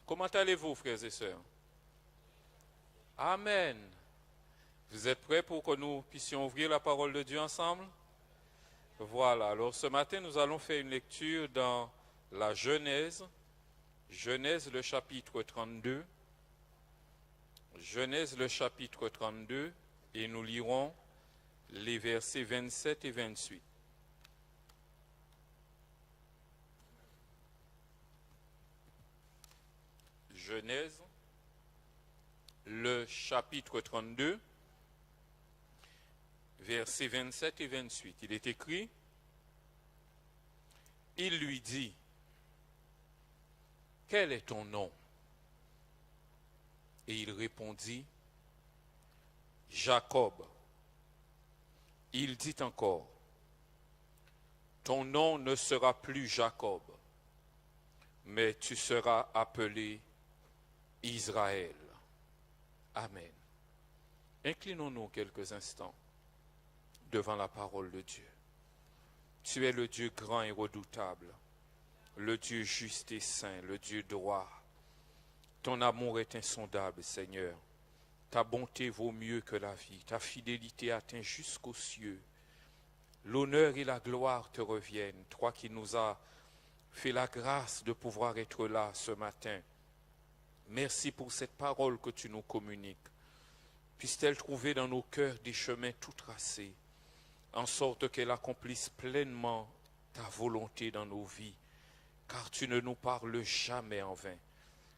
Comment allez-vous, frères et sœurs? Amen. Vous êtes prêts pour que nous puissions ouvrir la parole de Dieu ensemble? Voilà, alors ce matin, nous allons faire une lecture dans la Genèse, Genèse le chapitre 32, Genèse le chapitre 32, et nous lirons les versets 27 et 28. Genèse, le chapitre 32, versets 27 et 28. Il est écrit, il lui dit, « Quel est ton nom ?» Et il répondit, « Jacob. » Il dit encore, « Ton nom ne sera plus Jacob, mais tu seras appelé Israël. » Amen. Inclinons-nous quelques instants devant la parole de Dieu. Tu es le Dieu grand et redoutable, le Dieu juste et saint, le Dieu droit. Ton amour est insondable, Seigneur. Ta bonté vaut mieux que la vie. Ta fidélité atteint jusqu'aux cieux. L'honneur et la gloire te reviennent, toi qui nous as fait la grâce de pouvoir être là ce matin. Merci pour cette parole que tu nous communiques. Puisse-t-elle trouver dans nos cœurs des chemins tout tracés, en sorte qu'elle accomplisse pleinement ta volonté dans nos vies, car tu ne nous parles jamais en vain.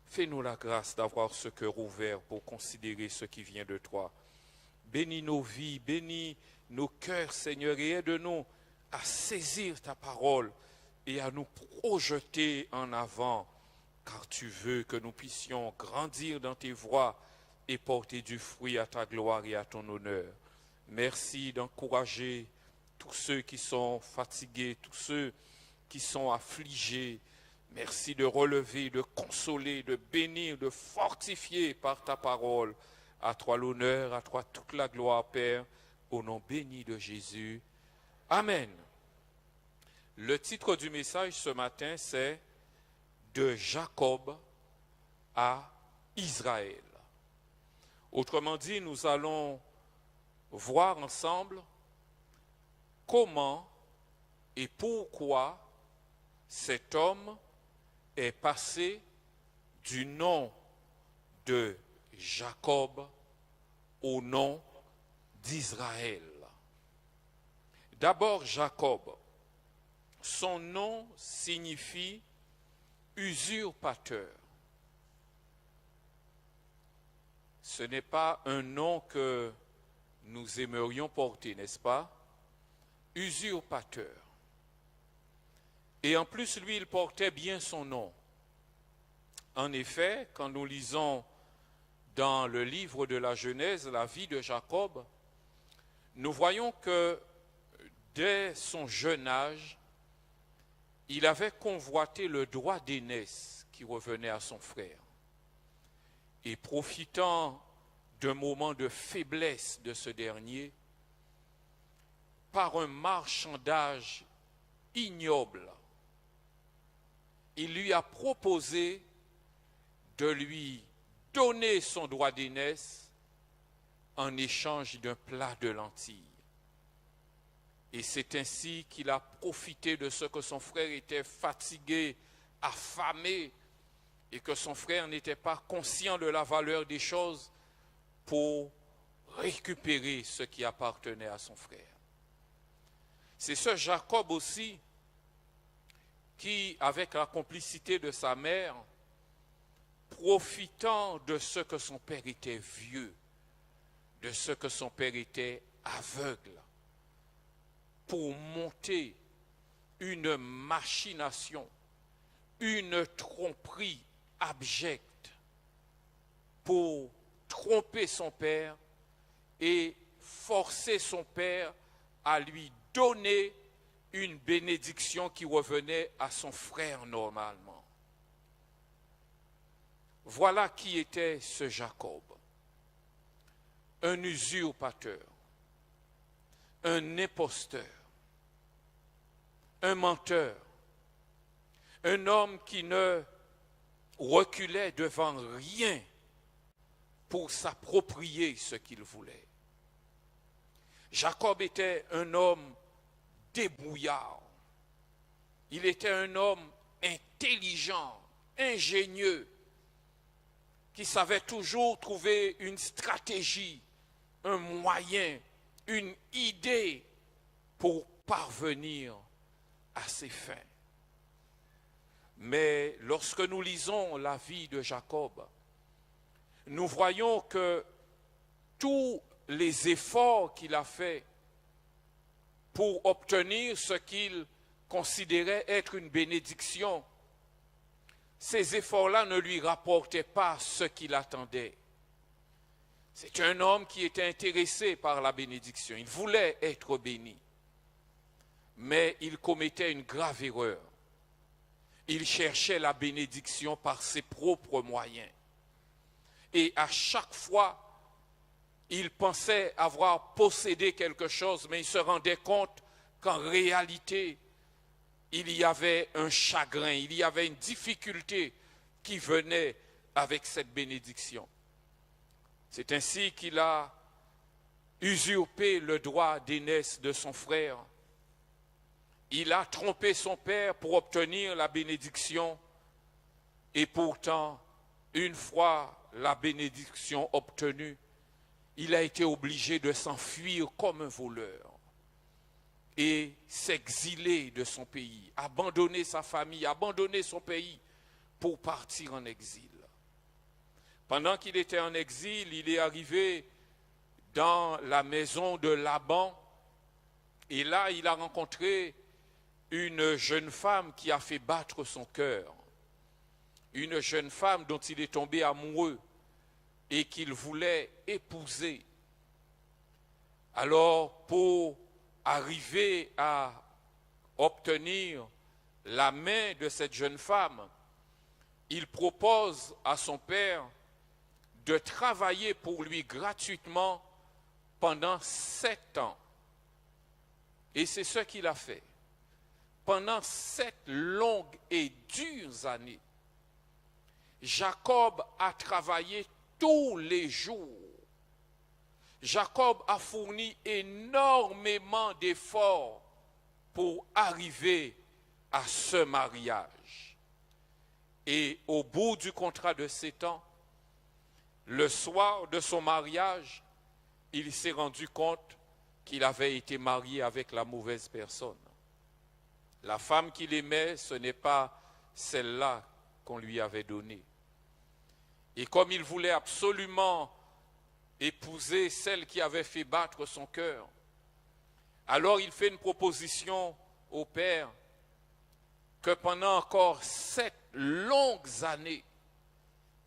Fais-nous la grâce d'avoir ce cœur ouvert pour considérer ce qui vient de toi. Bénis nos vies, bénis nos cœurs, Seigneur, et aide-nous à saisir ta parole et à nous projeter en avant, car tu veux que nous puissions grandir dans tes voies et porter du fruit à ta gloire et à ton honneur. Merci d'encourager tous ceux qui sont fatigués, tous ceux qui sont affligés. Merci de relever, de consoler, de bénir, de fortifier par ta parole. À toi l'honneur, à toi toute la gloire, Père, au nom béni de Jésus. Amen. Le titre du message ce matin, c'est « De Jacob à Israël ». Autrement dit, nous allons voir ensemble comment et pourquoi cet homme est passé du nom de Jacob au nom d'Israël. D'abord, Jacob. Son nom signifie usurpateur. Ce n'est pas un nom que nous aimerions porter, n'est-ce pas? Usurpateur. Et en plus, lui, il portait bien son nom. En effet, quand nous lisons dans le livre de la Genèse la vie de Jacob, nous voyons que dès son jeune âge, il avait convoité le droit d'aînesse qui revenait à son frère. Et profitant d'un moment de faiblesse de ce dernier, par un marchandage ignoble, il lui a proposé de lui donner son droit d'aînesse en échange d'un plat de lentilles. Et c'est ainsi qu'il a profité de ce que son frère était fatigué, affamé, et que son frère n'était pas conscient de la valeur des choses pour récupérer ce qui appartenait à son frère. C'est ce Jacob aussi qui, avec la complicité de sa mère, profitant de ce que son père était vieux, de ce que son père était aveugle, pour monter une machination, une tromperie abjecte, pour tromper son père et forcer son père à lui donner une bénédiction qui revenait à son frère normalement. Voilà qui était ce Jacob. Un usurpateur, un imposteur, un menteur, un homme qui ne reculait devant rien pour s'approprier ce qu'il voulait. Jacob était un homme débrouillard. Il était un homme intelligent, ingénieux, qui savait toujours trouver une stratégie, un moyen, une idée pour parvenir à ses fins. Mais lorsque nous lisons la vie de Jacob, nous voyons que tous les efforts qu'il a faits pour obtenir ce qu'il considérait être une bénédiction, ces efforts-là ne lui rapportaient pas ce qu'il attendait. C'est un homme qui était intéressé par la bénédiction. Il voulait être béni. Mais il commettait une grave erreur. Il cherchait la bénédiction par ses propres moyens. Et à chaque fois, il pensait avoir possédé quelque chose, mais il se rendait compte qu'en réalité, il y avait un chagrin, il y avait une difficulté qui venait avec cette bénédiction. C'est ainsi qu'il a usurpé le droit d'aînesse de son frère. Il a trompé son père pour obtenir la bénédiction. Et pourtant, une fois la bénédiction obtenue, il a été obligé de s'enfuir comme un voleur et s'exiler de son pays, abandonner sa famille, abandonner son pays pour partir en exil. Pendant qu'il était en exil, il est arrivé dans la maison de Laban et là, il a rencontré une jeune femme qui a fait battre son cœur, une jeune femme dont il est tombé amoureux et qu'il voulait épouser. Alors, pour arriver à obtenir la main de cette jeune femme, il propose à son père de travailler pour lui gratuitement pendant 7 ans. Et c'est ce qu'il a fait. Pendant 7 longues et dures années, Jacob a travaillé tous les jours. Jacob a fourni énormément d'efforts pour arriver à ce mariage. Et au bout du contrat de 7 ans, le soir de son mariage, il s'est rendu compte qu'il avait été marié avec la mauvaise personne. La femme qu'il aimait, ce n'est pas celle-là qu'on lui avait donnée. Et comme il voulait absolument épouser celle qui avait fait battre son cœur, alors il fait une proposition au père que pendant encore 7 longues années,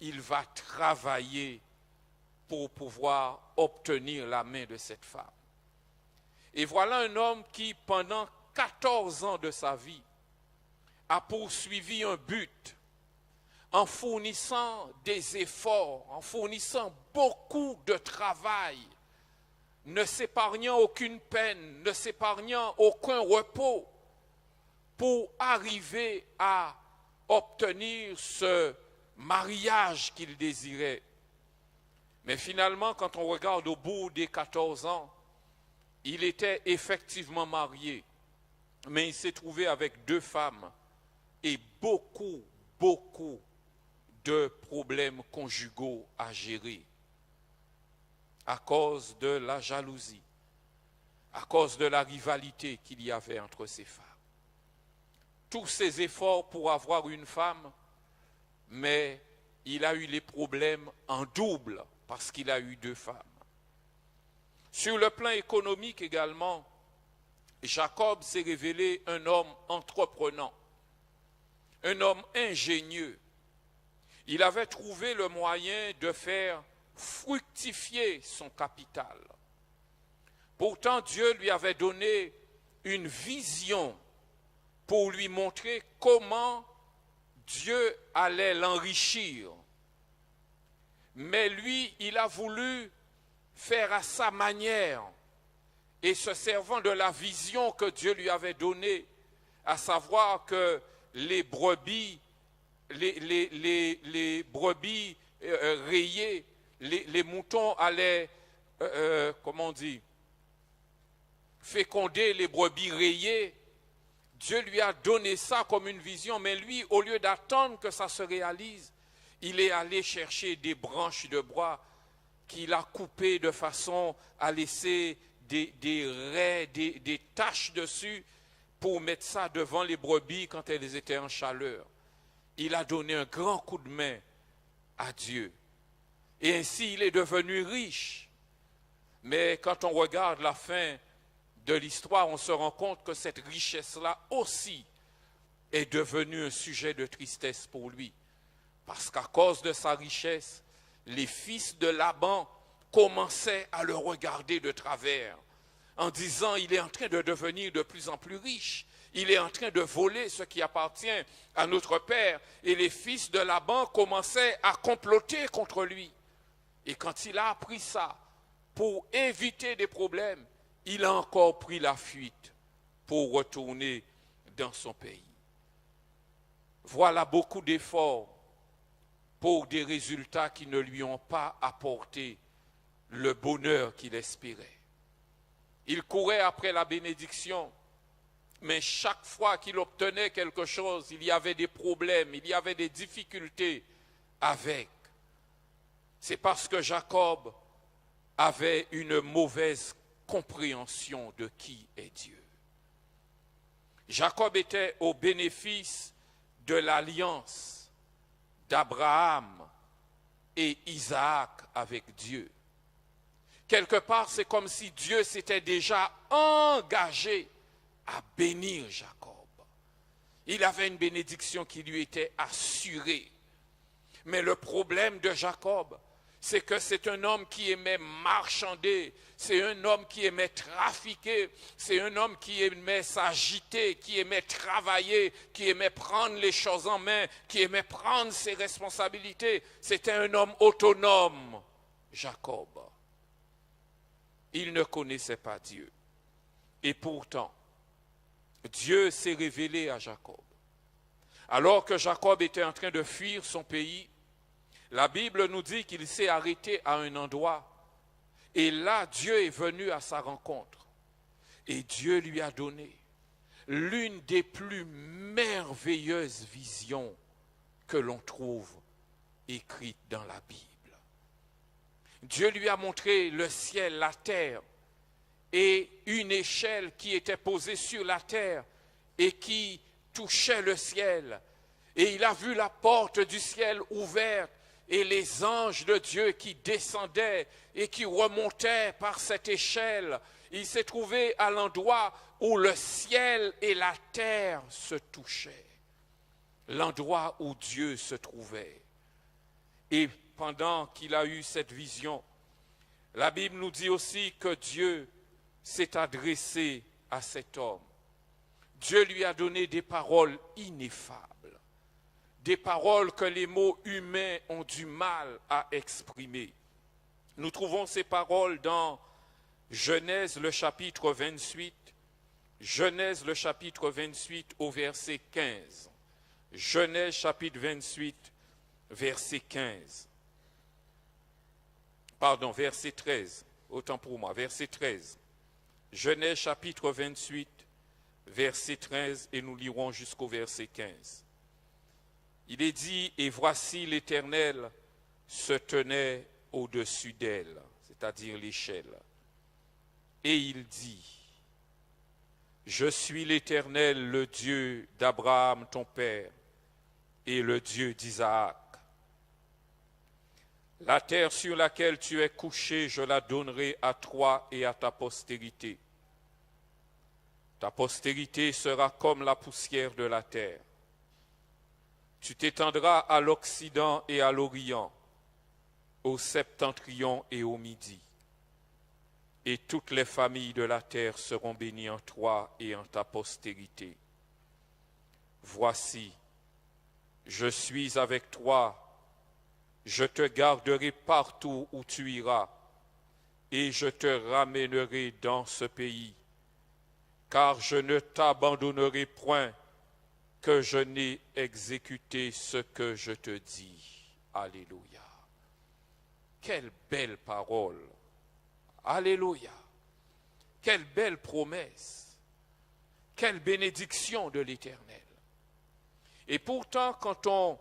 il va travailler pour pouvoir obtenir la main de cette femme. Et voilà un homme qui, pendant 14 ans de sa vie, a poursuivi un but en fournissant des efforts, en fournissant beaucoup de travail, ne s'épargnant aucune peine, ne s'épargnant aucun repos, pour arriver à obtenir ce mariage qu'il désirait. Mais finalement, quand on regarde au bout des 14 ans, il était effectivement marié, mais il s'est trouvé avec 2 femmes et beaucoup de problèmes conjugaux à gérer à cause de la jalousie, à cause de la rivalité qu'il y avait entre ces femmes. Tous ces efforts pour avoir une femme, mais il a eu les problèmes en double parce qu'il a eu 2 femmes. Sur le plan économique également, Jacob s'est révélé un homme entreprenant, un homme ingénieux. Il avait trouvé le moyen de faire fructifier son capital. Pourtant, Dieu lui avait donné une vision pour lui montrer comment Dieu allait l'enrichir. Mais lui, il a voulu faire à sa manière et se servant de la vision que Dieu lui avait donnée, à savoir que les brebis les brebis rayées, les moutons allaient, comment on dit, féconder les brebis rayées. Dieu lui a donné ça comme une vision, mais lui, au lieu d'attendre que ça se réalise, il est allé chercher des branches de bois qu'il a coupées de façon à laisser des raies, des taches dessus pour mettre ça devant les brebis quand elles étaient en chaleur. Il a donné un grand coup de main à Dieu. Et ainsi, il est devenu riche. Mais quand on regarde la fin de l'histoire, on se rend compte que cette richesse-là aussi est devenue un sujet de tristesse pour lui. Parce qu'à cause de sa richesse, les fils de Laban commençaient à le regarder de travers, en disant, il est en train de devenir de plus en plus riche. Il est en train de voler ce qui appartient à notre père. Et les fils de Laban commençaient à comploter contre lui. Et quand il a appris ça, pour éviter des problèmes, il a encore pris la fuite pour retourner dans son pays. Voilà beaucoup d'efforts pour des résultats qui ne lui ont pas apporté le bonheur qu'il espérait. Il courait après la bénédiction, mais chaque fois qu'il obtenait quelque chose, il y avait des problèmes, il y avait des difficultés avec. C'est parce que Jacob avait une mauvaise compréhension de qui est Dieu. Jacob était au bénéfice de l'alliance d'Abraham et Isaac avec Dieu. Quelque part, c'est comme si Dieu s'était déjà engagé à bénir Jacob. Il avait une bénédiction qui lui était assurée. Mais le problème de Jacob, c'est que c'est un homme qui aimait marchander, c'est un homme qui aimait trafiquer, c'est un homme qui aimait s'agiter, qui aimait travailler, qui aimait prendre les choses en main, qui aimait prendre ses responsabilités. C'était un homme autonome, Jacob. Il ne connaissait pas Dieu. Et pourtant, Dieu s'est révélé à Jacob. Alors que Jacob était en train de fuir son pays, la Bible nous dit qu'il s'est arrêté à un endroit. Et là, Dieu est venu à sa rencontre. Et Dieu lui a donné l'une des plus merveilleuses visions que l'on trouve écrites dans la Bible. Dieu lui a montré le ciel, la terre, et une échelle qui était posée sur la terre et qui touchait le ciel. Et il a vu la porte du ciel ouverte et les anges de Dieu qui descendaient et qui remontaient par cette échelle. Il s'est trouvé à l'endroit où le ciel et la terre se touchaient. L'endroit où Dieu se trouvait. Et pendant qu'il a eu cette vision, la Bible nous dit aussi que Dieu s'est adressé à cet homme. Dieu lui a donné des paroles ineffables, des paroles que les mots humains ont du mal à exprimer. Nous trouvons ces paroles dans Genèse le chapitre 28, Genèse le chapitre 28 au verset 15. Genèse chapitre 28, verset 15. Pardon, verset 13, autant pour moi, verset 13. Genèse chapitre 28, verset 13, et nous lirons jusqu'au verset 15. Il est dit, et voici l'Éternel se tenait au-dessus d'elle, c'est-à-dire l'échelle. Et il dit, je suis l'Éternel, le Dieu d'Abraham ton père, et le Dieu d'Isaac. La terre sur laquelle tu es couché, je la donnerai à toi et à ta postérité. Ta postérité sera comme la poussière de la terre. Tu t'étendras à l'Occident et à l'Orient, au septentrion et au midi. Et toutes les familles de la terre seront bénies en toi et en ta postérité. Voici, je suis avec toi. Je te garderai partout où tu iras, et je te ramènerai dans ce pays, car je ne t'abandonnerai point, que je n'ai exécuté ce que je te dis. Alléluia. Quelle belle parole. Alléluia. Quelle belle promesse. Quelle bénédiction de l'Éternel. Et pourtant, quand on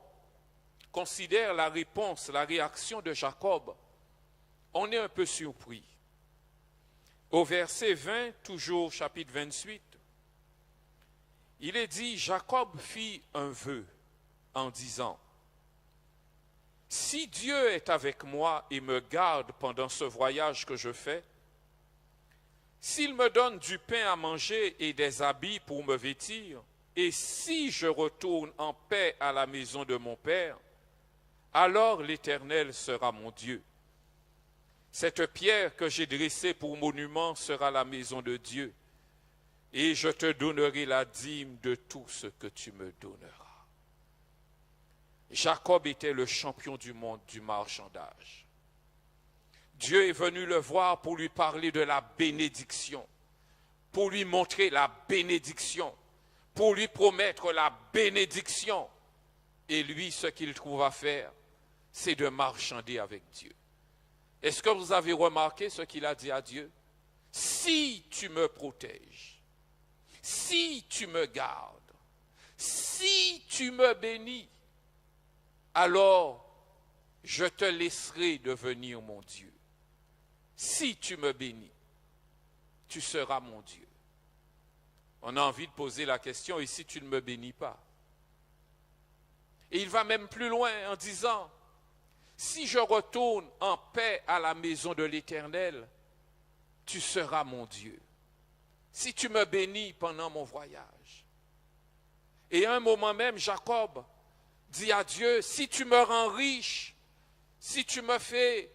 considère la réponse, la réaction de Jacob, on est un peu surpris. Au verset 20, toujours chapitre 28, il est dit, Jacob fit un vœu en disant, si Dieu est avec moi et me garde pendant ce voyage que je fais, s'il me donne du pain à manger et des habits pour me vêtir, et si je retourne en paix à la maison de mon Père, alors l'Éternel sera mon Dieu. Cette pierre que j'ai dressée pour monument sera la maison de Dieu, et je te donnerai la dîme de tout ce que tu me donneras. Jacob était le champion du monde du marchandage. Dieu est venu le voir pour lui parler de la bénédiction, pour lui montrer la bénédiction, pour lui promettre la bénédiction. Et lui, ce qu'il trouve à faire, c'est de marchander avec Dieu. Est-ce que vous avez remarqué ce qu'il a dit à Dieu? Si tu me protèges, si tu me gardes, si tu me bénis, alors je te laisserai devenir mon Dieu. Si tu me bénis, tu seras mon Dieu. On a envie de poser la question, et si tu ne me bénis pas? Et il va même plus loin en disant, si je retourne en paix à la maison de l'Éternel, tu seras mon Dieu. Si tu me bénis pendant mon voyage. Et à un moment même, Jacob dit à Dieu, si tu me rends riche, si tu me fais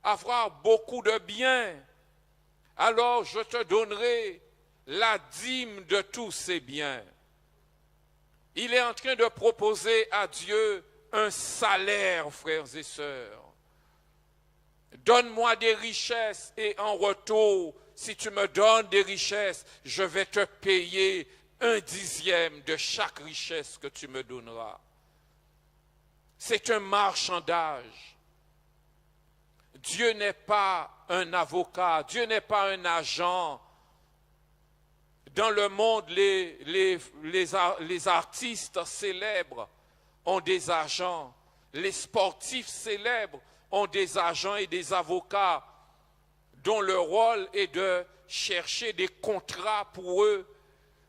avoir beaucoup de biens, alors je te donnerai la dîme de tous ces biens. Il est en train de proposer à Dieu un salaire, frères et sœurs. Donne-moi des richesses et en retour, si tu me donnes des richesses, je vais te payer 1/10 de chaque richesse que tu me donneras. C'est un marchandage. Dieu n'est pas un avocat, Dieu n'est pas un agent. Dans le monde, les artistes célèbres ont des agents. Les sportifs célèbres ont des agents et des avocats dont le rôle est de chercher des contrats pour eux.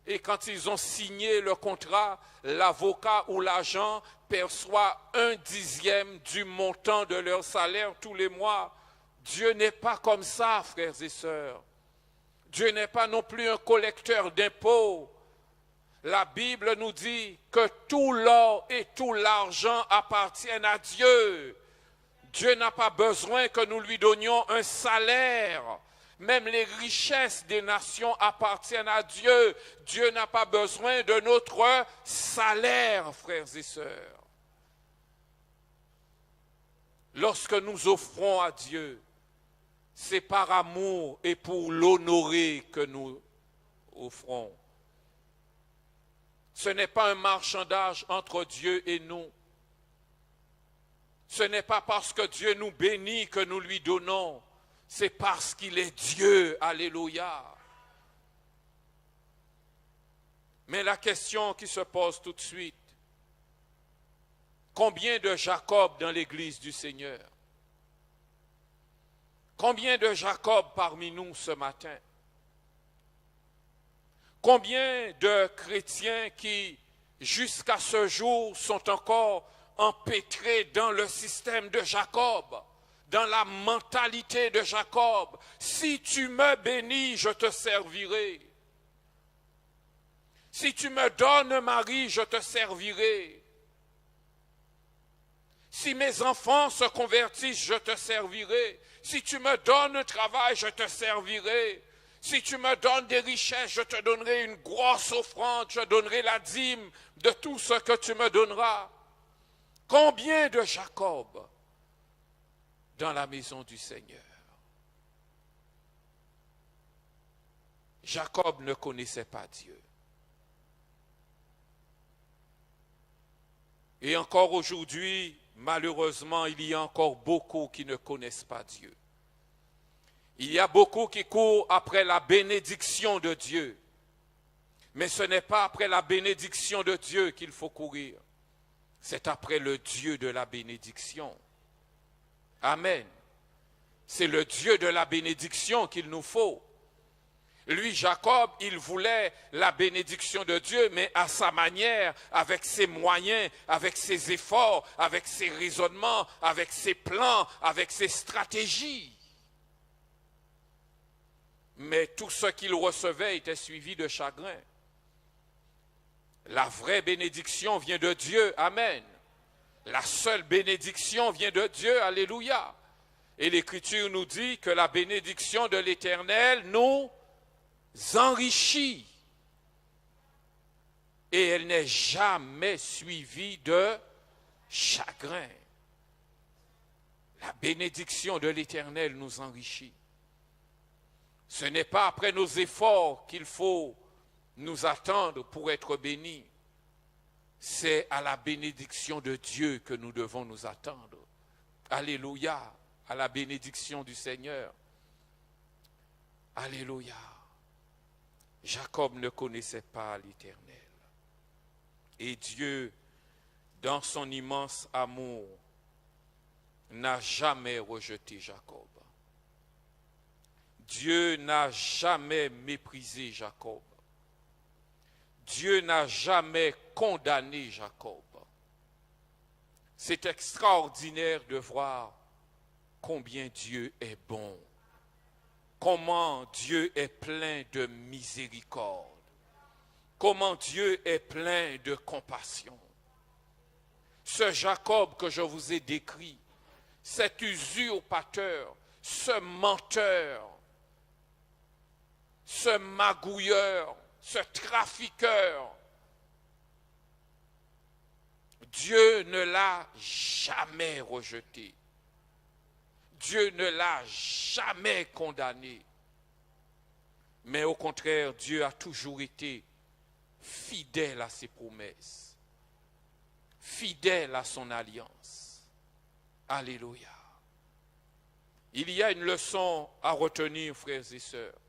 Et quand ils ont signé le contrat, l'avocat ou l'agent perçoit 1/10 du montant de leur salaire tous les mois. Dieu n'est pas comme ça, frères et sœurs. Dieu n'est pas non plus un collecteur d'impôts. La Bible nous dit que tout l'or et tout l'argent appartiennent à Dieu. Dieu n'a pas besoin que nous lui donnions un salaire. Même les richesses des nations appartiennent à Dieu. Dieu n'a pas besoin de notre salaire, frères et sœurs. Lorsque nous offrons à Dieu, c'est par amour et pour l'honorer que nous offrons. Ce n'est pas un marchandage entre Dieu et nous. Ce n'est pas parce que Dieu nous bénit que nous lui donnons. C'est parce qu'il est Dieu. Alléluia. Mais la question qui se pose tout de suite, combien de Jacob dans l'église du Seigneur? Combien de Jacob parmi nous ce matin? Combien de chrétiens qui, jusqu'à ce jour, sont encore empêtrés dans le système de Jacob, dans la mentalité de Jacob? Si tu me bénis, je te servirai. Si tu me donnes un mari, je te servirai. Si mes enfants se convertissent, je te servirai. Si tu me donnes un travail, je te servirai. Si tu me donnes des richesses, je te donnerai une grosse offrande, je donnerai la dîme de tout ce que tu me donneras. Combien de Jacob dans la maison du Seigneur? Jacob ne connaissait pas Dieu. Et encore aujourd'hui, malheureusement, il y a encore beaucoup qui ne connaissent pas Dieu. Il y a beaucoup qui courent après la bénédiction de Dieu. Mais ce n'est pas après la bénédiction de Dieu qu'il faut courir. C'est après le Dieu de la bénédiction. Amen. C'est le Dieu de la bénédiction qu'il nous faut. Lui, Jacob, il voulait la bénédiction de Dieu, mais à sa manière, avec ses moyens, avec ses efforts, avec ses raisonnements, avec ses plans, avec ses stratégies. Mais tout ce qu'il recevait était suivi de chagrin. La vraie bénédiction vient de Dieu, amen. La seule bénédiction vient de Dieu, alléluia. Et l'Écriture nous dit que la bénédiction de l'Éternel nous enrichit. Et elle n'est jamais suivie de chagrin. La bénédiction de l'Éternel nous enrichit. Ce n'est pas après nos efforts qu'il faut nous attendre pour être bénis. C'est à la bénédiction de Dieu que nous devons nous attendre. Alléluia, à la bénédiction du Seigneur. Alléluia. Jacob ne connaissait pas l'Éternel. Et Dieu, dans son immense amour, n'a jamais rejeté Jacob. Dieu n'a jamais méprisé Jacob. Dieu n'a jamais condamné Jacob. C'est extraordinaire de voir combien Dieu est bon. Comment Dieu est plein de miséricorde. Comment Dieu est plein de compassion. Ce Jacob que je vous ai décrit, cet usurpateur, ce menteur, ce magouilleur, ce trafiqueur, Dieu ne l'a jamais rejeté. Dieu ne l'a jamais condamné. Mais au contraire, Dieu a toujours été fidèle à ses promesses, fidèle à son alliance. Alléluia. Il y a une leçon à retenir, frères et sœurs.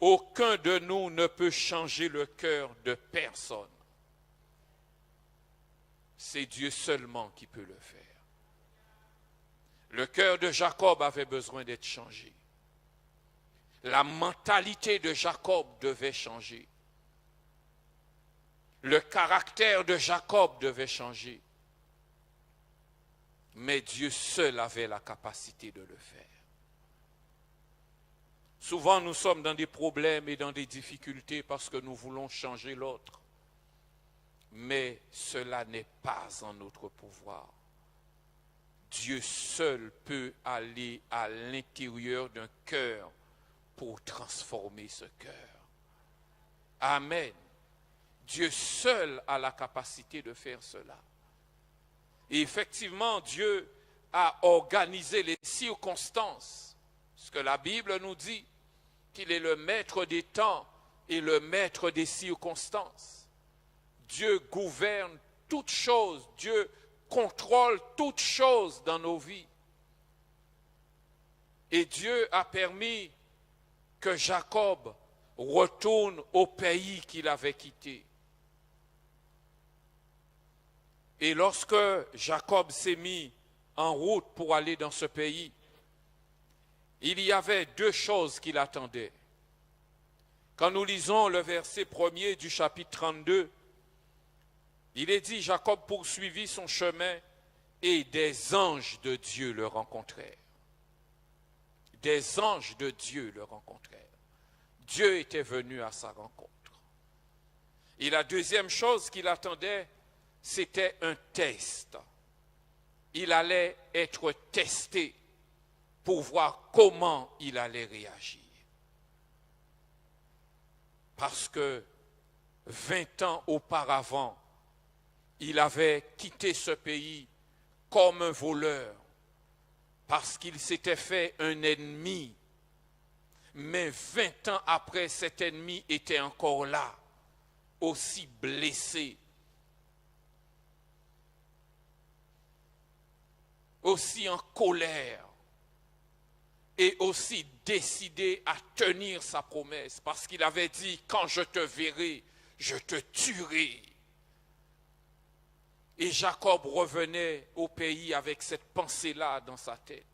Aucun de nous ne peut changer le cœur de personne. C'est Dieu seulement qui peut le faire. Le cœur de Jacob avait besoin d'être changé. La mentalité de Jacob devait changer. Le caractère de Jacob devait changer. Mais Dieu seul avait la capacité de le faire. Souvent, nous sommes dans des problèmes et dans des difficultés parce que nous voulons changer l'autre. Mais cela n'est pas en notre pouvoir. Dieu seul peut aller à l'intérieur d'un cœur pour transformer ce cœur. Amen. Dieu seul a la capacité de faire cela. Et effectivement, Dieu a organisé les circonstances. Ce que la Bible nous dit, qu'il est le maître des temps et le maître des circonstances. Dieu gouverne toutes choses. Dieu contrôle toutes choses dans nos vies. Et Dieu a permis que Jacob retourne au pays qu'il avait quitté. Et lorsque Jacob s'est mis en route pour aller dans ce pays, il y avait deux choses qui l'attendaient. Quand nous lisons le verset 1er du chapitre 32, il est dit, Jacob poursuivit son chemin et des anges de Dieu le rencontrèrent. Des anges de Dieu le rencontrèrent. Dieu était venu à sa rencontre. Et la deuxième chose qu'il attendait, c'était un test. Il allait être testé pour voir comment il allait réagir. Parce que 20 ans auparavant, il avait quitté ce pays comme un voleur, parce qu'il s'était fait un ennemi. Mais 20 ans après, cet ennemi était encore là, aussi blessé. aussi en colère et aussi décidé à tenir sa promesse, parce qu'il avait dit, quand je te verrai, je te tuerai. Et Jacob revenait au pays avec cette pensée-là dans sa tête.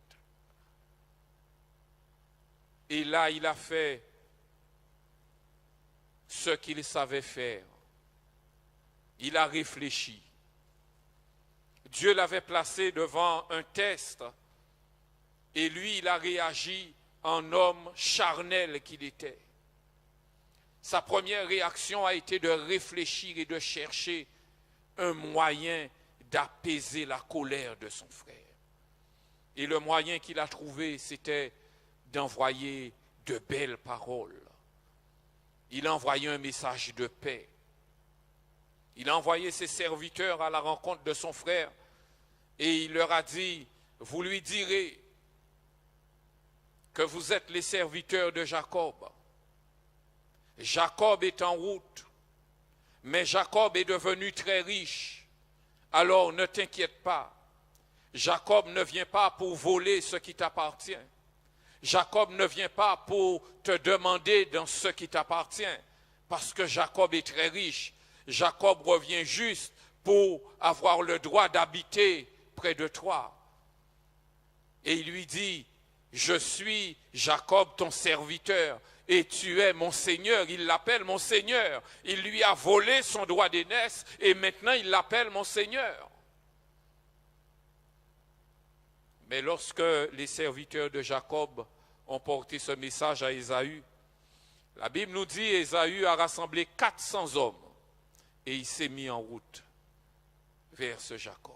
Et là, il a fait ce qu'il savait faire. Il a réfléchi. Dieu l'avait placé devant un test et lui, il a réagi en homme charnel qu'il était. Sa première réaction a été de réfléchir et de chercher un moyen d'apaiser la colère de son frère. Et le moyen qu'il a trouvé, c'était d'envoyer de belles paroles. Il a envoyé un message de paix. Il a envoyé ses serviteurs à la rencontre de son frère et il leur a dit, vous lui direz que vous êtes les serviteurs de Jacob. Jacob est en route, mais Jacob est devenu très riche. Alors ne t'inquiète pas. Jacob ne vient pas pour voler ce qui t'appartient. Jacob ne vient pas pour te demander dans ce qui t'appartient, parce que Jacob est très riche. Jacob revient juste pour avoir le droit d'habiter près de toi. Et il lui dit, je suis Jacob ton serviteur et tu es mon Seigneur. Il l'appelle mon Seigneur. Il lui a volé son droit d'aînesse et maintenant il l'appelle mon Seigneur. Mais lorsque les serviteurs de Jacob ont porté ce message à Ésaü, la Bible nous dit Ésaü a rassemblé 400 hommes et il s'est mis en route vers ce Jacob.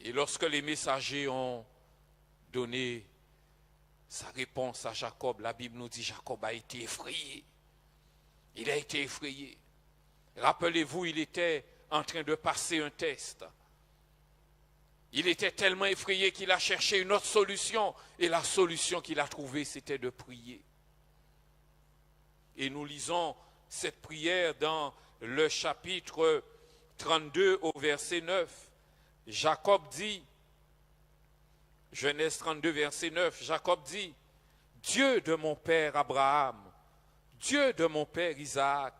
Et lorsque les messagers ont donné sa réponse à Jacob, la Bible nous dit Jacob a été effrayé. Il a été effrayé. Rappelez-vous, il était en train de passer un test. Il était tellement effrayé qu'il a cherché une autre solution. Et la solution qu'il a trouvée, c'était de prier. Et nous lisons cette prière dans le chapitre 32 au verset 9. Jacob dit, Genèse 32 verset 9, Jacob dit, Dieu de mon père Abraham, Dieu de mon père Isaac,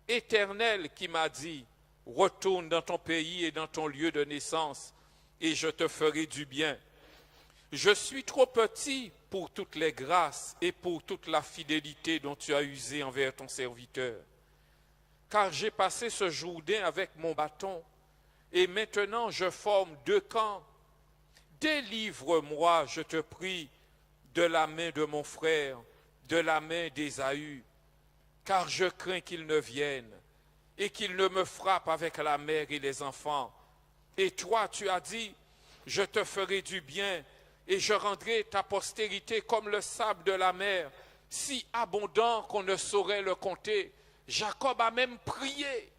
Éternel qui m'a dit, retourne dans ton pays et dans ton lieu de naissance, et je te ferai du bien. Je suis trop petit pour toutes les grâces et pour toute la fidélité dont tu as usé envers ton serviteur. Car j'ai passé ce Jourdain avec mon bâton, et maintenant je forme 2 camps. Délivre-moi, je te prie, de la main de mon frère, de la main d'Ésaü, car je crains qu'il ne vienne et qu'il ne me frappe avec la mère et les enfants. Et toi, tu as dit, je te ferai du bien et je rendrai ta postérité comme le sable de la mer, si abondant qu'on ne saurait le compter. Jacob a même prié.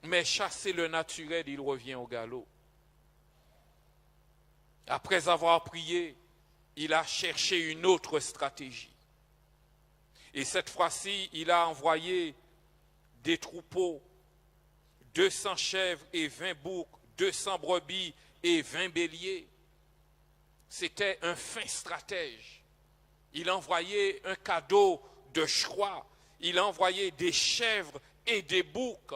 Mais chassé le naturel, il revient au galop. Après avoir prié, il a cherché une autre stratégie. Et cette fois-ci, il a envoyé des troupeaux, 200 chèvres et 20 boucs, 200 brebis et 20 béliers. C'était un fin stratège. Il a envoyé un cadeau de choix. Il a envoyé des chèvres et des boucs.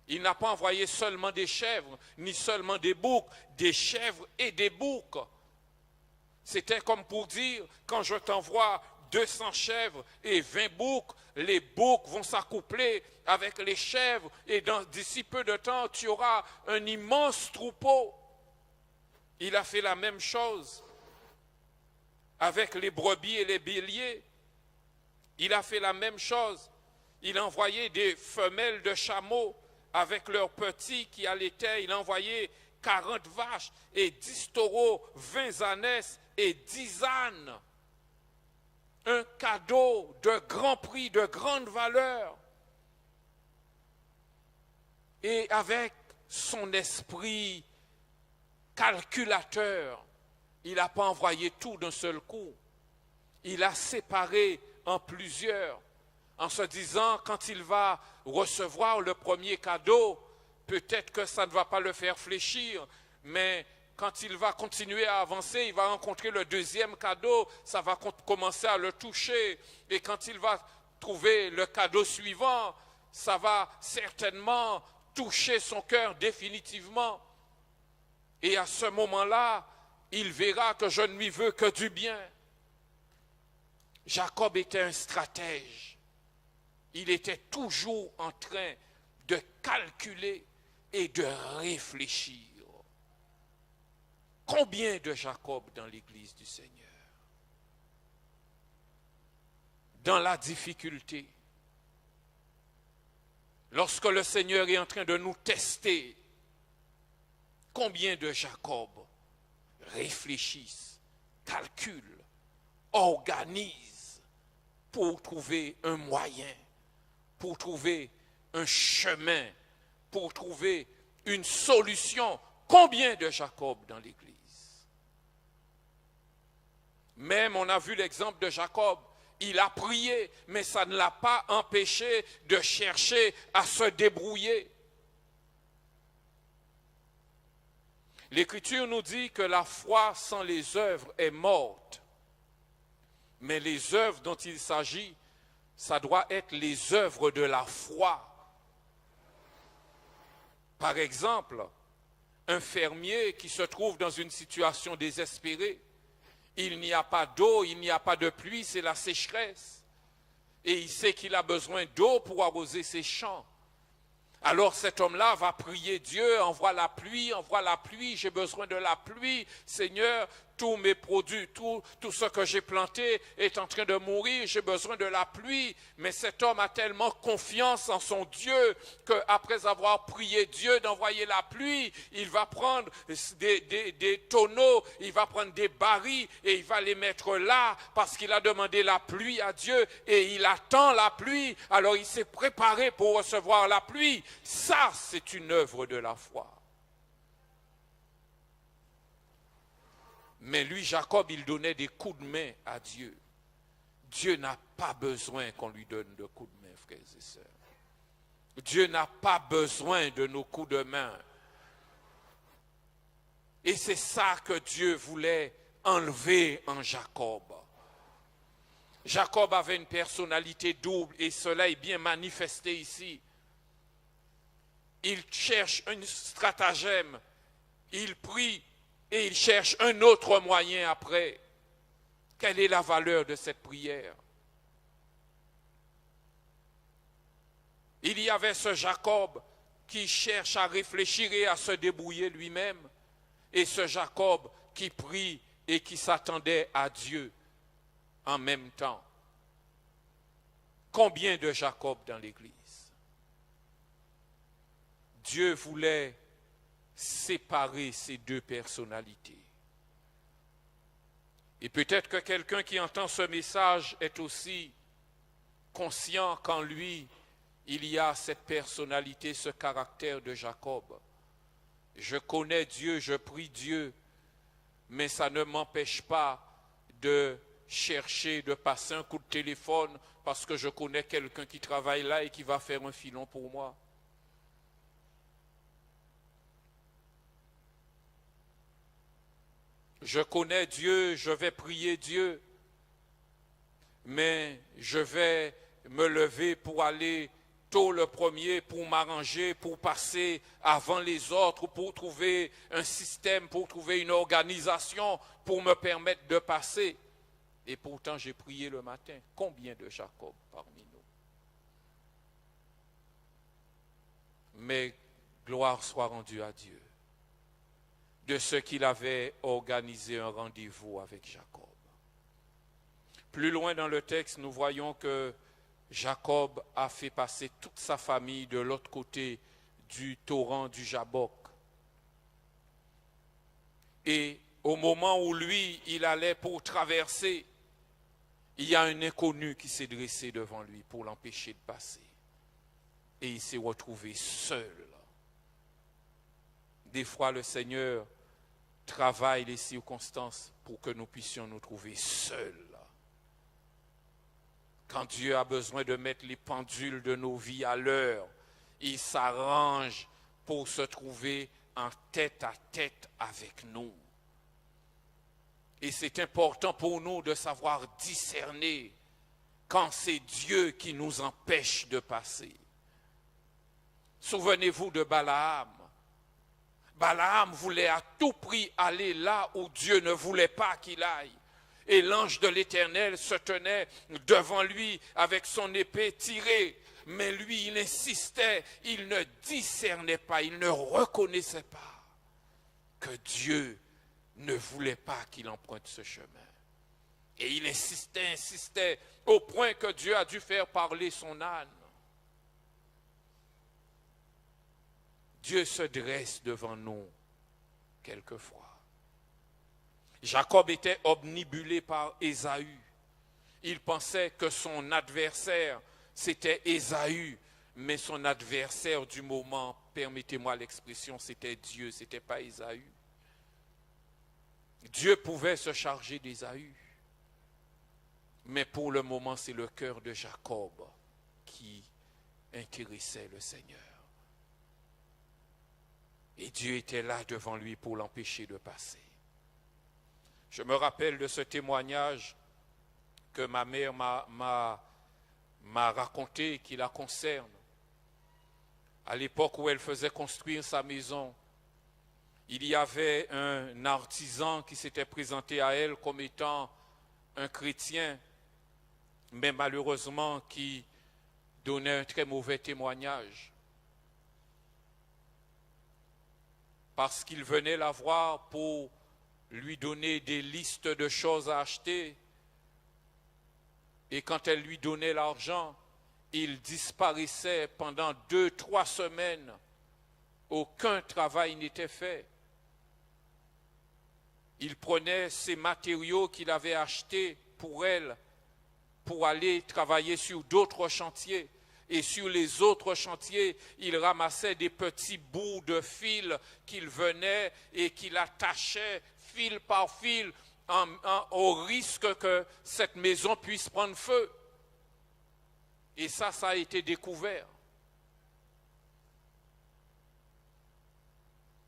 Il n'a pas envoyé seulement des chèvres, ni seulement des boucs, des chèvres et des boucs. C'était comme pour dire, quand je t'envoie 200 chèvres et 20 boucs, les boucs vont s'accoupler avec les chèvres et d'ici peu de temps, tu auras un immense troupeau. Il a fait la même chose avec les brebis et les béliers. Il a fait la même chose. Il a envoyé des femelles de chameaux avec leurs petits qui allaitaient. Il a envoyé 40 vaches et 10 taureaux, 20 ânesses et 10 ânes. Un cadeau de grand prix, de grande valeur. Et avec son esprit calculateur, il n'a pas envoyé tout d'un seul coup. Il a séparé en plusieurs. en se disant, quand il va recevoir le premier cadeau, peut-être que ça ne va pas le faire fléchir, mais quand il va continuer à avancer, il va rencontrer le deuxième cadeau, ça va commencer à le toucher. Et quand il va trouver le cadeau suivant, ça va certainement toucher son cœur définitivement. Et à ce moment-là, il verra que je ne lui veux que du bien. Jacob était un stratège. Il était toujours en train de calculer et de réfléchir. Combien de Jacob dans l'Église du Seigneur? Dans la difficulté, lorsque le Seigneur est en train de nous tester, combien de Jacob réfléchissent, calculent, organisent pour trouver un moyen, pour trouver un chemin, pour trouver une solution? Combien de Jacob dans l'Église? Même on a vu l'exemple de Jacob, il a prié, mais ça ne l'a pas empêché de chercher à se débrouiller. L'Écriture nous dit que la foi sans les œuvres est morte. Mais les œuvres dont il s'agit, ça doit être les œuvres de la foi. Par exemple, un fermier qui se trouve dans une situation désespérée, il n'y a pas d'eau, il n'y a pas de pluie, c'est la sécheresse. Et il sait qu'il a besoin d'eau pour arroser ses champs. Alors cet homme-là va prier Dieu, envoie la pluie, j'ai besoin de la pluie. Seigneur, tous mes produits, tout ce que j'ai planté est en train de mourir, j'ai besoin de la pluie. Mais cet homme a tellement confiance en son Dieu qu'après avoir prié Dieu d'envoyer la pluie, il va prendre des tonneaux, il va prendre des barils et il va les mettre là parce qu'il a demandé la pluie à Dieu et il attend la pluie. Alors il s'est préparé pour recevoir la pluie. Ça, c'est une œuvre de la foi. Mais lui, Jacob, il donnait des coups de main à Dieu. Dieu n'a pas besoin qu'on lui donne de coups de main, frères et sœurs. Dieu n'a pas besoin de nos coups de main. Et c'est ça que Dieu voulait enlever en Jacob. Jacob avait une personnalité double et cela est bien manifesté ici. Il cherche un stratagème, il prie et il cherche un autre moyen après. Quelle est la valeur de cette prière? Il y avait ce Jacob qui cherche à réfléchir et à se débrouiller lui-même, et ce Jacob qui prie et qui s'attendait à Dieu en même temps. Combien de Jacob dans l'Église? Dieu voulait séparer ces deux personnalités. Et peut-être que quelqu'un qui entend ce message est aussi conscient qu'en lui, il y a cette personnalité, ce caractère de Jacob. Je connais Dieu, je prie Dieu, mais ça ne m'empêche pas de chercher, de passer un coup de téléphone parce que je connais quelqu'un qui travaille là et qui va faire un filon pour moi. Je connais Dieu, je vais prier Dieu, mais je vais me lever pour aller tôt le premier, pour m'arranger, pour passer avant les autres, pour trouver un système, pour trouver une organisation, pour me permettre de passer. Et pourtant, j'ai prié le matin. Combien de Jacob parmi nous? Mais gloire soit rendue à Dieu de ce qu'il avait organisé un rendez-vous avec Jacob. Plus loin dans le texte, nous voyons que Jacob a fait passer toute sa famille de l'autre côté du torrent du Jabbok. Et au moment où lui, il allait pour traverser, il y a un inconnu qui s'est dressé devant lui pour l'empêcher de passer. Et il s'est retrouvé seul. Des fois, le Seigneur travaille les circonstances pour que nous puissions nous trouver seuls. Quand Dieu a besoin de mettre les pendules de nos vies à l'heure, il s'arrange pour se trouver en tête à tête avec nous. Et c'est important pour nous de savoir discerner quand c'est Dieu qui nous empêche de passer. Souvenez-vous de Balaam. Balaam voulait à tout prix aller là où Dieu ne voulait pas qu'il aille. Et l'ange de l'Éternel se tenait devant lui avec son épée tirée. Mais lui, il insistait, il ne discernait pas, il ne reconnaissait pas que Dieu ne voulait pas qu'il emprunte ce chemin. Et il insistait, au point que Dieu a dû faire parler son âne. Dieu se dresse devant nous quelquefois. Jacob était omnibulé par Ésaü. Il pensait que son adversaire, c'était Ésaü, mais son adversaire du moment, permettez-moi l'expression, c'était Dieu, ce n'était pas Ésaü. Dieu pouvait se charger d'Ésaü, mais pour le moment, c'est le cœur de Jacob qui intéressait le Seigneur. Et Dieu était là devant lui pour l'empêcher de passer. Je me rappelle de ce témoignage que ma mère m'a raconté, qui la concerne. À l'époque où elle faisait construire sa maison, il y avait un artisan qui s'était présenté à elle comme étant un chrétien, mais malheureusement qui donnait un très mauvais témoignage. Parce qu'il venait la voir pour lui donner des listes de choses à acheter. Et quand elle lui donnait l'argent, il disparaissait pendant 2-3 semaines. Aucun travail n'était fait. Il prenait ces matériaux qu'il avait achetés pour elle, pour aller travailler sur d'autres chantiers. Et sur les autres chantiers, il ramassait des petits bouts de fil qu'il venait et qu'il attachait fil par fil au risque que cette maison puisse prendre feu. Et ça a été découvert.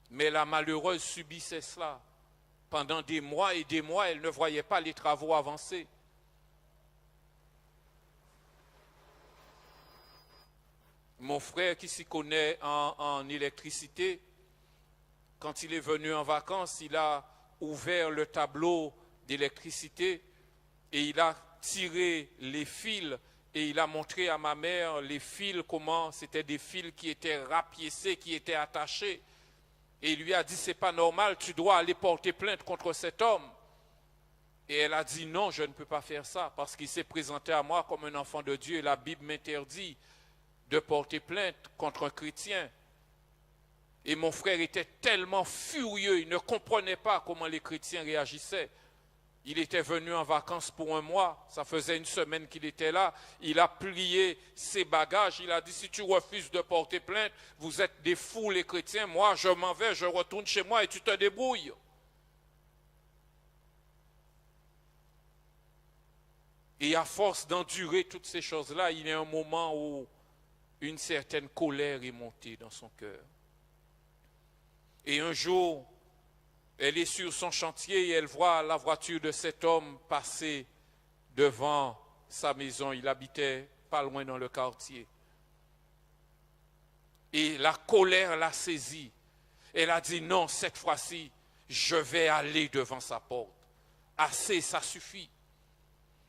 Mais la malheureuse subissait cela. Pendant des mois et des mois, elle ne voyait pas les travaux avancer. Mon frère qui s'y connaît en électricité, quand il est venu en vacances, il a ouvert le tableau d'électricité et il a tiré les fils et il a montré à ma mère les fils, comment c'était des fils qui étaient rapiécés, qui étaient attachés. Et il lui a dit, c'est pas normal, tu dois aller porter plainte contre cet homme. Et elle a dit, non, je ne peux pas faire ça, parce qu'il s'est présenté à moi comme un enfant de Dieu et la Bible m'interdit de porter plainte contre un chrétien. Et mon frère était tellement furieux, il ne comprenait pas comment les chrétiens réagissaient. Il était venu en vacances pour 1 mois, ça faisait 1 semaine qu'il était là. Il a plié ses bagages, il a dit, si tu refuses de porter plainte, vous êtes des fous les chrétiens, moi je m'en vais, je retourne chez moi et tu te débrouilles. Et à force d'endurer toutes ces choses-là, il y a un moment où une certaine colère est montée dans son cœur. Et un jour, elle est sur son chantier et elle voit la voiture de cet homme passer devant sa maison. Il habitait pas loin dans le quartier. Et la colère l'a saisie. Elle a dit, non, cette fois-ci, je vais aller devant sa porte. Assez, ça suffit.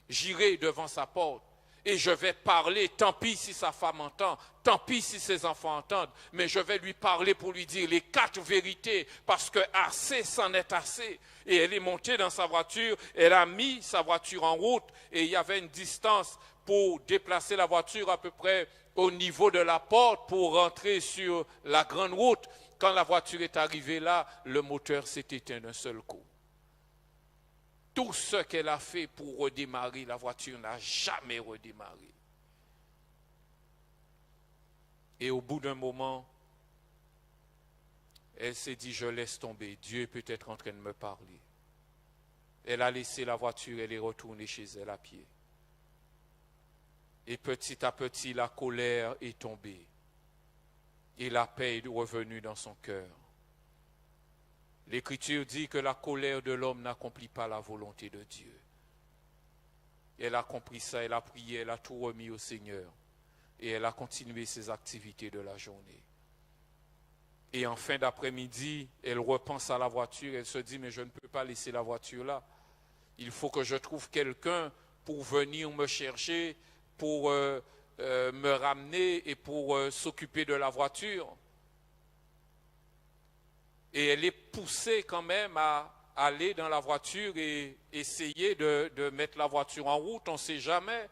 J'irai devant sa porte. Et je vais parler, tant pis si sa femme entend, tant pis si ses enfants entendent, mais je vais lui parler pour lui dire les 4 vérités, parce que assez, c'en est assez. Et elle est montée dans sa voiture, elle a mis sa voiture en route, et il y avait une distance pour déplacer la voiture à peu près au niveau de la porte pour rentrer sur la grande route. Quand la voiture est arrivée là, le moteur s'est éteint d'un seul coup. Tout ce qu'elle a fait pour redémarrer, la voiture n'a jamais redémarré. Et au bout d'un moment, elle s'est dit, je laisse tomber, Dieu est peut-être en train de me parler. Elle a laissé la voiture, elle est retournée chez elle à pied. Et petit à petit, la colère est tombée. Et la paix est revenue dans son cœur. L'Écriture dit que la colère de l'homme n'accomplit pas la volonté de Dieu. Elle a compris ça, elle a prié, elle a tout remis au Seigneur. Et elle a continué ses activités de la journée. Et en fin d'après-midi, elle repense à la voiture, elle se dit, mais je ne peux pas laisser la voiture là. Il faut que je trouve quelqu'un pour venir me chercher, pour me ramener et pour s'occuper de la voiture. Et elle est poussée quand même à aller dans la voiture et essayer de mettre la voiture en route, on ne sait jamais.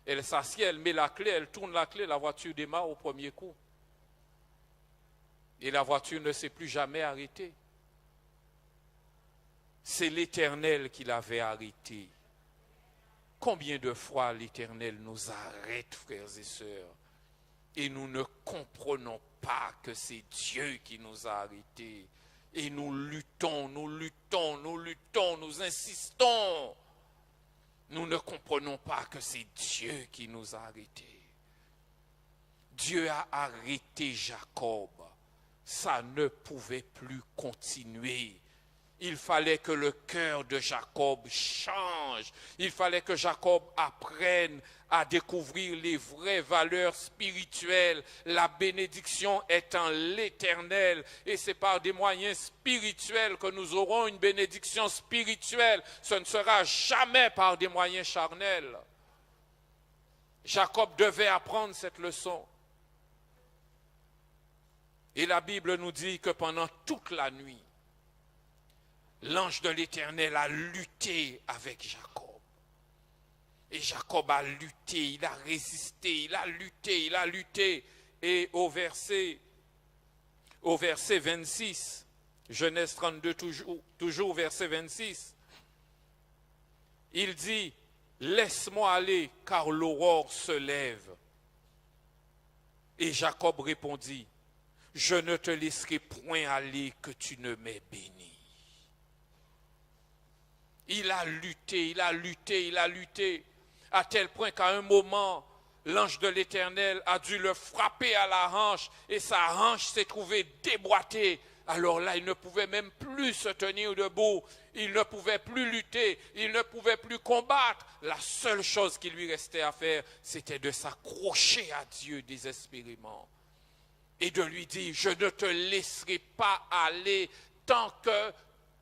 Elle s'assied, elle met la clé, elle tourne la clé, la voiture démarre au premier coup. Et la voiture ne s'est plus jamais arrêtée. C'est l'Éternel qui l'avait arrêtée. Combien de fois l'Éternel nous arrête, frères et sœurs, et nous ne comprenons pas que c'est Dieu qui nous a arrêtés. Et nous luttons, nous insistons. Nous ne comprenons pas que c'est Dieu qui nous a arrêtés. Dieu a arrêté Jacob. Ça ne pouvait plus continuer. Il fallait que le cœur de Jacob change. Il fallait que Jacob apprenne à découvrir les vraies valeurs spirituelles. La bénédiction est en l'Éternel. Et c'est par des moyens spirituels que nous aurons une bénédiction spirituelle. Ce ne sera jamais par des moyens charnels. Jacob devait apprendre cette leçon. Et la Bible nous dit que pendant toute la nuit, l'ange de l'Éternel a lutté avec Jacob. Et Jacob a lutté, il a résisté, il a lutté. Et au verset 26, Genèse 32, toujours verset 26, il dit, « Laisse-moi aller, car l'aurore se lève. » Et Jacob répondit, « Je ne te laisserai point aller que tu ne m'aies béni. » Il a lutté, à tel point qu'à un moment, l'ange de l'Éternel a dû le frapper à la hanche et sa hanche s'est trouvée déboîtée. Alors là, il ne pouvait même plus se tenir debout, il ne pouvait plus lutter, il ne pouvait plus combattre. La seule chose qui lui restait à faire, c'était de s'accrocher à Dieu désespérément et de lui dire, je ne te laisserai pas aller tant que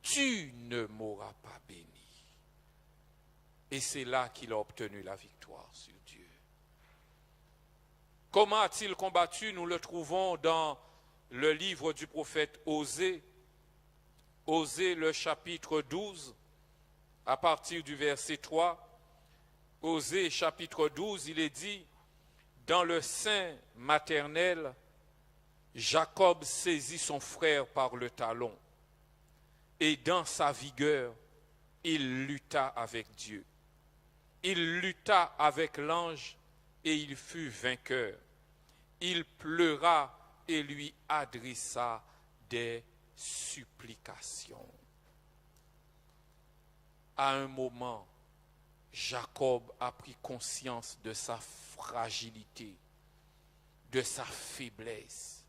tu ne m'auras pas béni. Et c'est là qu'il a obtenu la victoire sur Dieu. Comment a-t-il combattu? Nous le trouvons dans le livre du prophète Osée. Osée, le chapitre 12, à partir du verset 3. Osée, chapitre 12, il est dit, dans le sein maternel, Jacob saisit son frère par le talon, et dans sa vigueur, il lutta avec Dieu. Il lutta avec l'ange et il fut vainqueur. Il pleura et lui adressa des supplications. À un moment, Jacob a pris conscience de sa fragilité, de sa faiblesse.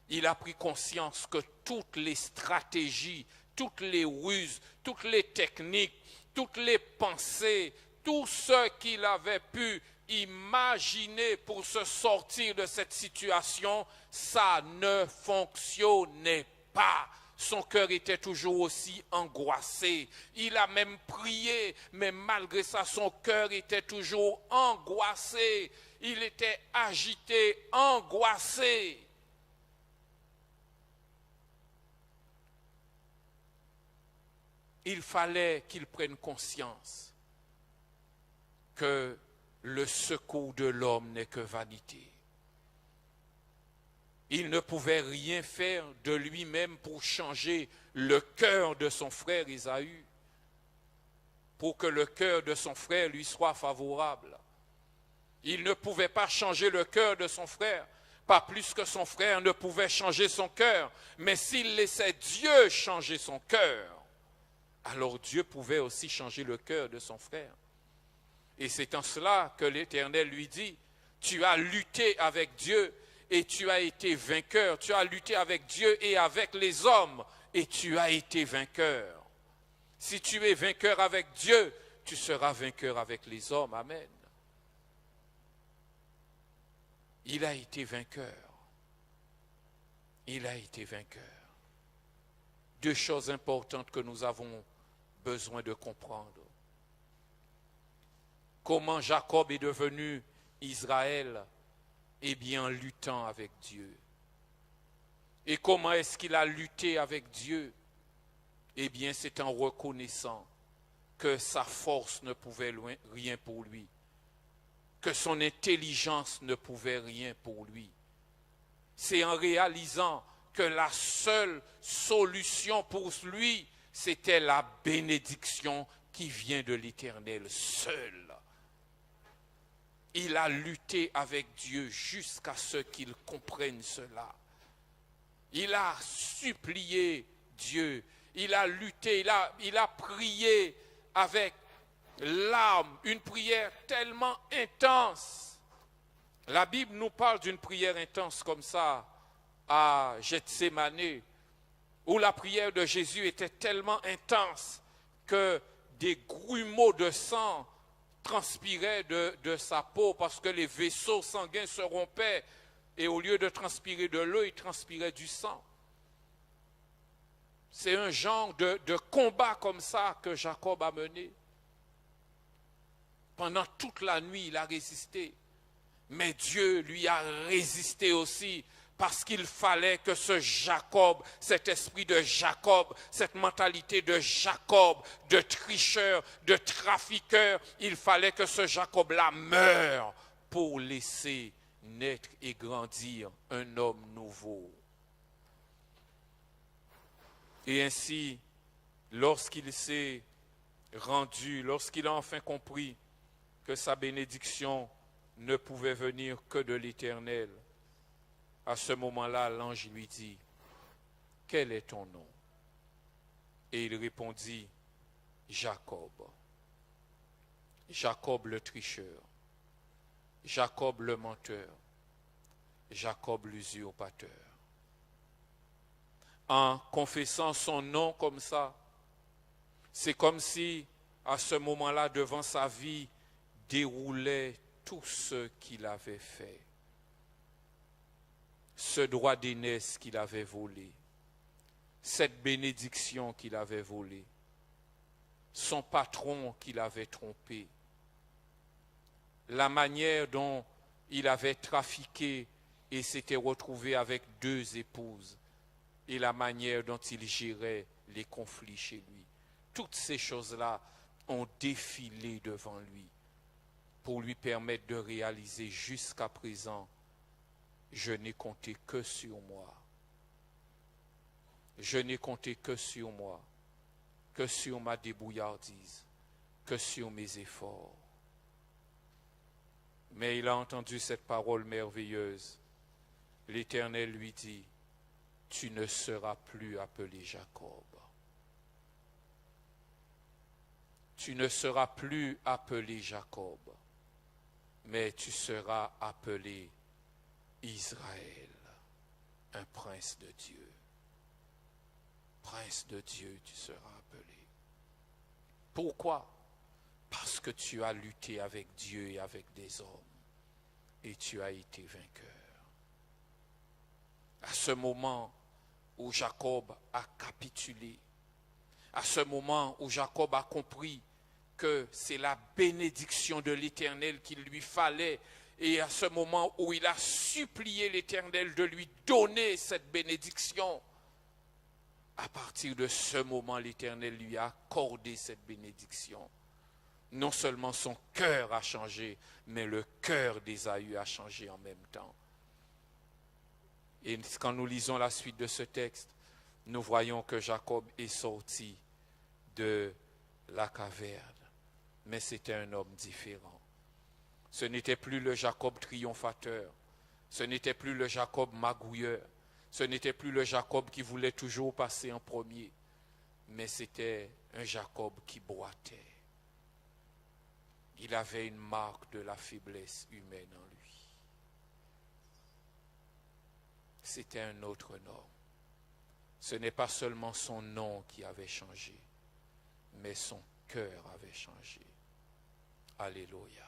Il a pris conscience que toutes les stratégies, toutes les ruses, toutes les techniques, toutes les pensées, tout ce qu'il avait pu imaginer pour se sortir de cette situation, ça ne fonctionnait pas. Son cœur était toujours aussi angoissé. Il a même prié, mais malgré ça, son cœur était toujours angoissé. Il était agité, angoissé. Il fallait qu'il prenne conscience que le secours de l'homme n'est que vanité. Il ne pouvait rien faire de lui-même pour changer le cœur de son frère Ésaü, pour que le cœur de son frère lui soit favorable. Il ne pouvait pas changer le cœur de son frère, pas plus que son frère ne pouvait changer son cœur. Mais s'il laissait Dieu changer son cœur, alors Dieu pouvait aussi changer le cœur de son frère. Et c'est en cela que l'Éternel lui dit, tu as lutté avec Dieu et tu as été vainqueur. Tu as lutté avec Dieu et avec les hommes et tu as été vainqueur. Si tu es vainqueur avec Dieu, tu seras vainqueur avec les hommes. Amen. Il a été vainqueur. Il a été vainqueur. Deux choses importantes que nous avons besoin de comprendre. Comment Jacob est devenu Israël? Eh bien, en luttant avec Dieu. Et comment est-ce qu'il a lutté avec Dieu? Eh bien, c'est en reconnaissant que sa force ne pouvait rien pour lui, que son intelligence ne pouvait rien pour lui. C'est en réalisant que la seule solution pour lui, c'était la bénédiction qui vient de l'Éternel seul. Il a lutté avec Dieu jusqu'à ce qu'il comprenne cela. Il a supplié Dieu. Il a lutté, il a prié avec larmes, une prière tellement intense. La Bible nous parle d'une prière intense comme ça à Gethsémani, où la prière de Jésus était tellement intense que des grumeaux de sang transpiraient de sa peau parce que les vaisseaux sanguins se rompaient et au lieu de transpirer de l'eau, il transpirait du sang. C'est un genre de combat comme ça que Jacob a mené. Pendant toute la nuit, il a résisté. Mais Dieu lui a résisté aussi parce qu'il fallait que ce Jacob, cet esprit de Jacob, cette mentalité de Jacob, de tricheur, de trafiqueur, il fallait que ce Jacob-là meure pour laisser naître et grandir un homme nouveau. Et ainsi, lorsqu'il s'est rendu, lorsqu'il a enfin compris que sa bénédiction ne pouvait venir que de l'Éternel, à ce moment-là, l'ange lui dit, « Quel est ton nom ?» Et il répondit, « Jacob. » Jacob le tricheur, Jacob le menteur, Jacob l'usurpateur. En confessant son nom comme ça, c'est comme si, à ce moment-là, devant sa vie, déroulait tout ce qu'il avait fait. Ce droit d'aînesse qu'il avait volé, cette bénédiction qu'il avait volée, son patron qu'il avait trompé, la manière dont il avait trafiqué et s'était retrouvé avec 2 épouses, et la manière dont il gérait les conflits chez lui. Toutes ces choses-là ont défilé devant lui pour lui permettre de réaliser jusqu'à présent, je n'ai compté que sur moi. Je n'ai compté que sur moi, que sur ma débrouillardise, que sur mes efforts. Mais il a entendu cette parole merveilleuse. L'Éternel lui dit, tu ne seras plus appelé Jacob. Tu ne seras plus appelé Jacob, mais tu seras appelé Israël, un prince de Dieu. Prince de Dieu, tu seras appelé. Pourquoi? Parce que tu as lutté avec Dieu et avec des hommes, et tu as été vainqueur. À ce moment où Jacob a capitulé, à ce moment où Jacob a compris que c'est la bénédiction de l'Éternel qu'il lui fallait, et à ce moment où il a supplié l'Éternel de lui donner cette bénédiction, à partir de ce moment, l'Éternel lui a accordé cette bénédiction. Non seulement son cœur a changé, mais le cœur d'Ésaü a changé en même temps. Et quand nous lisons la suite de ce texte, nous voyons que Jacob est sorti de la caverne. Mais c'était un homme différent. Ce n'était plus le Jacob triomphateur. Ce n'était plus le Jacob magouilleur. Ce n'était plus le Jacob qui voulait toujours passer en premier. Mais c'était un Jacob qui boitait. Il avait une marque de la faiblesse humaine en lui. C'était un autre nom. Ce n'est pas seulement son nom qui avait changé, mais son cœur avait changé. Alléluia.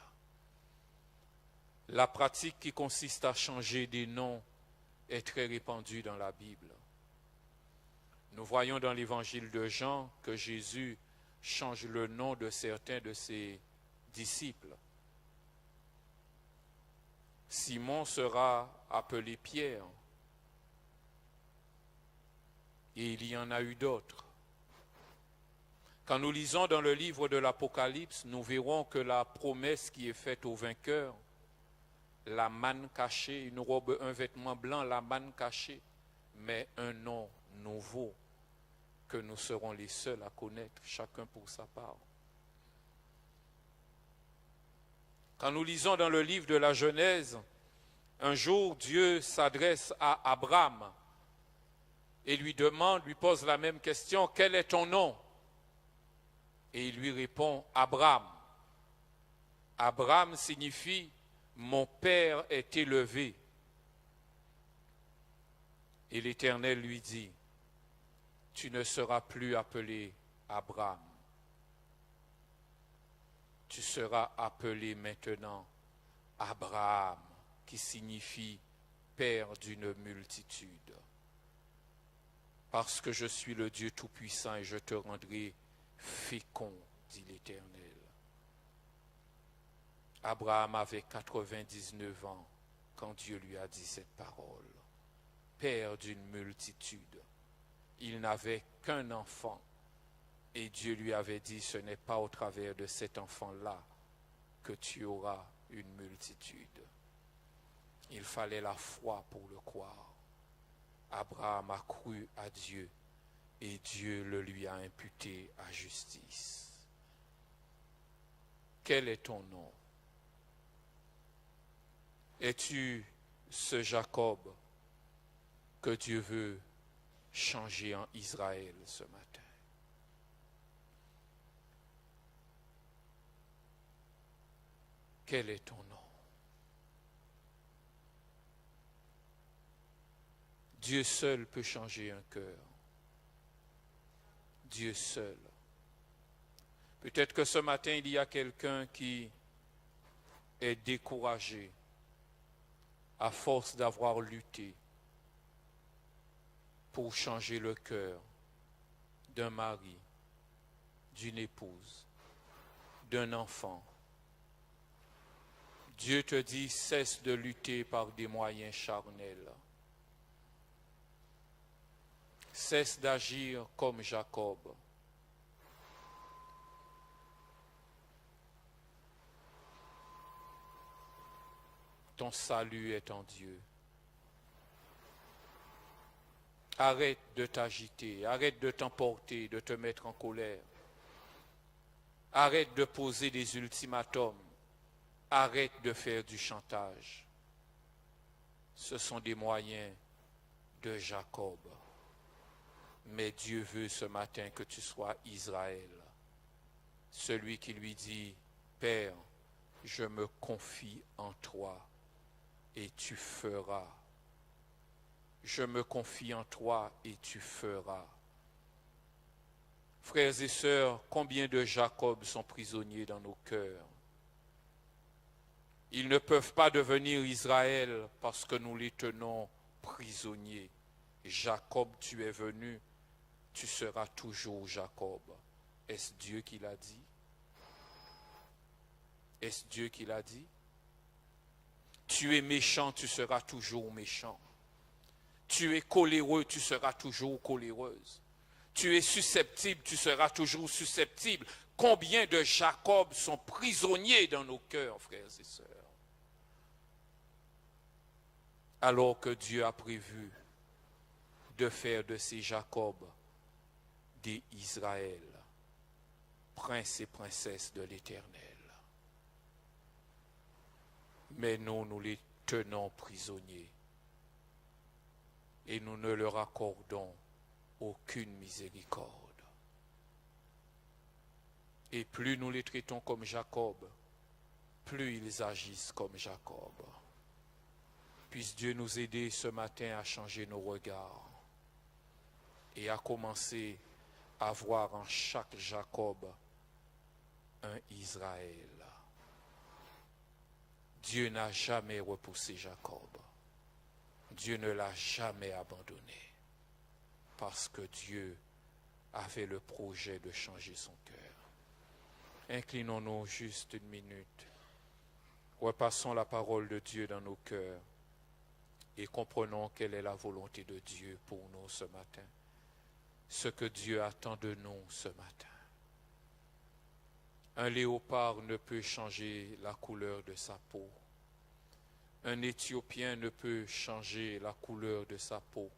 La pratique qui consiste à changer des noms est très répandue dans la Bible. Nous voyons dans l'évangile de Jean que Jésus change le nom de certains de ses disciples. Simon sera appelé Pierre. Et il y en a eu d'autres. Quand nous lisons dans le livre de l'Apocalypse, nous verrons que la promesse qui est faite au vainqueur, la manne cachée, une robe, un vêtement blanc, la manne cachée, mais un nom nouveau que nous serons les seuls à connaître, chacun pour sa part. Quand nous lisons dans le livre de la Genèse, un jour Dieu s'adresse à Abraham et lui pose la même question, quel est ton nom? Et il lui répond, Abraham. Abraham signifie, mon père est élevé. Et l'Éternel lui dit, tu ne seras plus appelé Abraham. Tu seras appelé maintenant Abraham, qui signifie père d'une multitude. Parce que je suis le Dieu Tout-Puissant et je te rendrai fécond, dit l'Éternel. Abraham avait 99 ans quand Dieu lui a dit cette parole. Père d'une multitude. Il n'avait qu'un enfant. Et Dieu lui avait dit, ce n'est pas au travers de cet enfant-là que tu auras une multitude. Il fallait la foi pour le croire. Abraham a cru à Dieu et Dieu le lui a imputé à justice. Quel est ton nom? Es-tu ce Jacob que Dieu veut changer en Israël ce matin? Quel est ton nom? Dieu seul peut changer un cœur. Dieu seul. Peut-être que ce matin, il y a quelqu'un qui est découragé à force d'avoir lutté pour changer le cœur d'un mari, d'une épouse, d'un enfant. Dieu te dit, cesse de lutter par des moyens charnels. Cesse d'agir comme Jacob. Ton salut est en Dieu. Arrête de t'agiter, arrête de t'emporter, de te mettre en colère. Arrête de poser des ultimatums. Arrête de faire du chantage. Ce sont des moyens de Jacob. Mais Dieu veut ce matin que tu sois Israël. Celui qui lui dit, Père, je me confie en toi et tu feras. Je me confie en toi et tu feras. Frères et sœurs, combien de Jacob sont prisonniers dans nos cœurs? Ils ne peuvent pas devenir Israël parce que nous les tenons prisonniers. Jacob, tu es venu, tu seras toujours Jacob. Est-ce Dieu qui l'a dit? Est-ce Dieu qui l'a dit? Tu es méchant, tu seras toujours méchant. Tu es coléreux, tu seras toujours coléreuse. Tu es susceptible, tu seras toujours susceptible. Combien de Jacob sont prisonniers dans nos cœurs, frères et sœurs? Alors que Dieu a prévu de faire de ces Jacob des Israël, princes et princesses de l'Éternel. Mais nous les tenons prisonniers et nous ne leur accordons aucune miséricorde. Et plus nous les traitons comme Jacob, plus ils agissent comme Jacob. Puisse Dieu nous aider ce matin à changer nos regards et à commencer à voir en chaque Jacob un Israël. Dieu n'a jamais repoussé Jacob. Dieu ne l'a jamais abandonné parce que Dieu avait le projet de changer son cœur. Inclinons-nous juste une minute. Repassons la parole de Dieu dans nos cœurs et comprenons quelle est la volonté de Dieu pour nous ce matin. Ce que Dieu attend de nous ce matin. Un léopard ne peut changer la couleur de sa peau. Un Éthiopien ne peut changer la couleur de sa peau.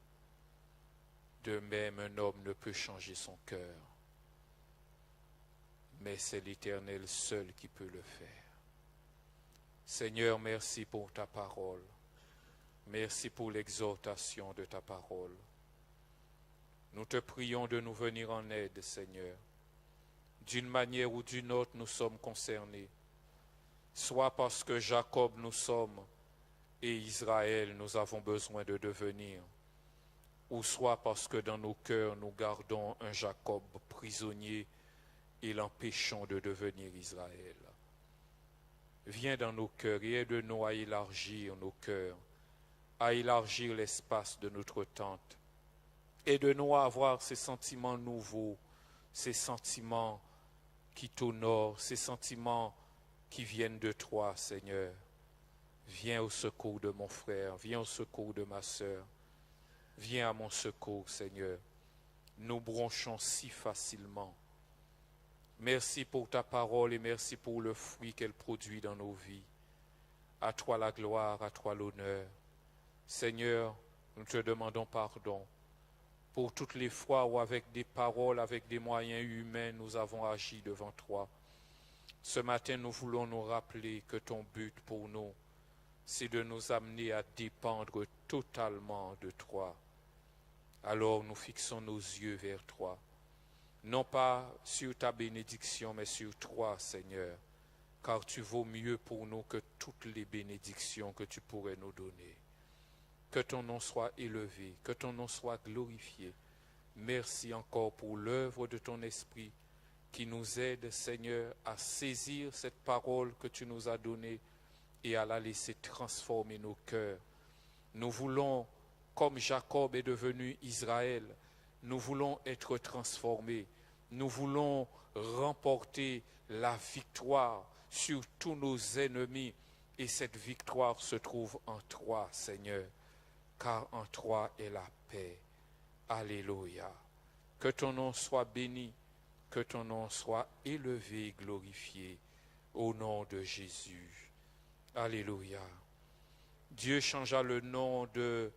De même, un homme ne peut changer son cœur. Mais c'est l'Éternel seul qui peut le faire. Seigneur, merci pour ta parole. Merci pour l'exhortation de ta parole. Nous te prions de nous venir en aide, Seigneur. D'une manière ou d'une autre, nous sommes concernés. Soit parce que Jacob nous sommes et Israël nous avons besoin de devenir, ou soit parce que dans nos cœurs nous gardons un Jacob prisonnier et l'empêchons de devenir Israël. Viens dans nos cœurs et aide-nous à élargir nos cœurs, à élargir l'espace de notre tente. Aide-nous à avoir ces sentiments nouveaux, ces sentiments qui t'honorent, ces sentiments qui viennent de toi, Seigneur. Viens au secours de mon frère, viens au secours de ma sœur. Viens à mon secours, Seigneur. Nous bronchons si facilement. Merci pour ta parole et merci pour le fruit qu'elle produit dans nos vies. À toi la gloire, à toi l'honneur. Seigneur, nous te demandons pardon pour toutes les fois où avec des paroles, avec des moyens humains, nous avons agi devant toi. Ce matin, nous voulons nous rappeler que ton but pour nous, c'est de nous amener à dépendre totalement de toi. Alors nous fixons nos yeux vers toi, non pas sur ta bénédiction, mais sur toi, Seigneur, car tu vaux mieux pour nous que toutes les bénédictions que tu pourrais nous donner. Que ton nom soit élevé, que ton nom soit glorifié. Merci encore pour l'œuvre de ton esprit qui nous aide, Seigneur, à saisir cette parole que tu nous as donnée et à la laisser transformer nos cœurs. Nous voulons, comme Jacob est devenu Israël, nous voulons être transformés. Nous voulons remporter la victoire sur tous nos ennemis. Et cette victoire se trouve en toi, Seigneur, car en toi est la paix. Alléluia. Que ton nom soit béni, que ton nom soit élevé et glorifié au nom de Jésus. Alléluia. Dieu changea le nom de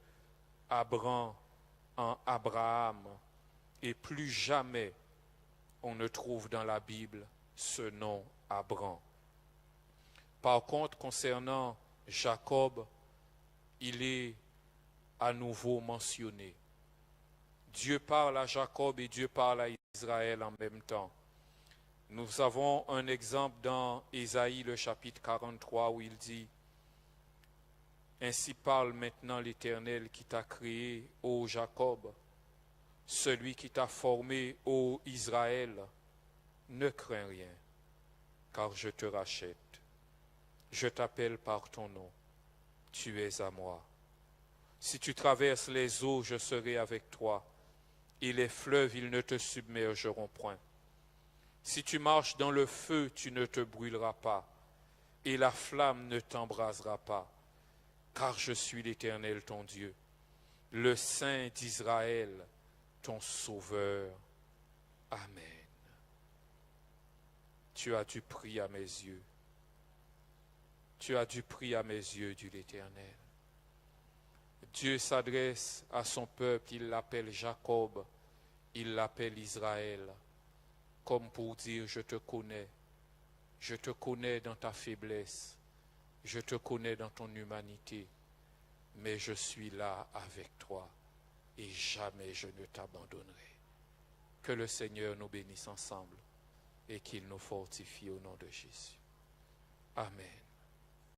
Abram en Abraham et plus jamais on ne trouve dans la Bible ce nom Abram. Par contre, concernant Jacob, il est à nouveau mentionné. Dieu parle à Jacob et Dieu parle à Israël en même temps. Nous avons un exemple dans Ésaïe, le chapitre 43, où il dit « Ainsi parle maintenant l'Éternel qui t'a créé, ô Jacob, celui qui t'a formé, ô Israël. Ne crains rien, car je te rachète. Je t'appelle par ton nom. Tu es à moi. Si tu traverses les eaux, je serai avec toi, et les fleuves, ils ne te submergeront point. Si tu marches dans le feu, tu ne te brûleras pas, et la flamme ne t'embrasera pas, car je suis l'Éternel ton Dieu, le Saint d'Israël, ton Sauveur. Amen. Tu as du prix à mes yeux. Tu as du prix à mes yeux, dit l'Éternel. Dieu s'adresse à son peuple, il l'appelle Jacob, il l'appelle Israël, comme pour dire, je te connais dans ta faiblesse, je te connais dans ton humanité, mais je suis là avec toi et jamais je ne t'abandonnerai. Que le Seigneur nous bénisse ensemble et qu'il nous fortifie au nom de Jésus. Amen.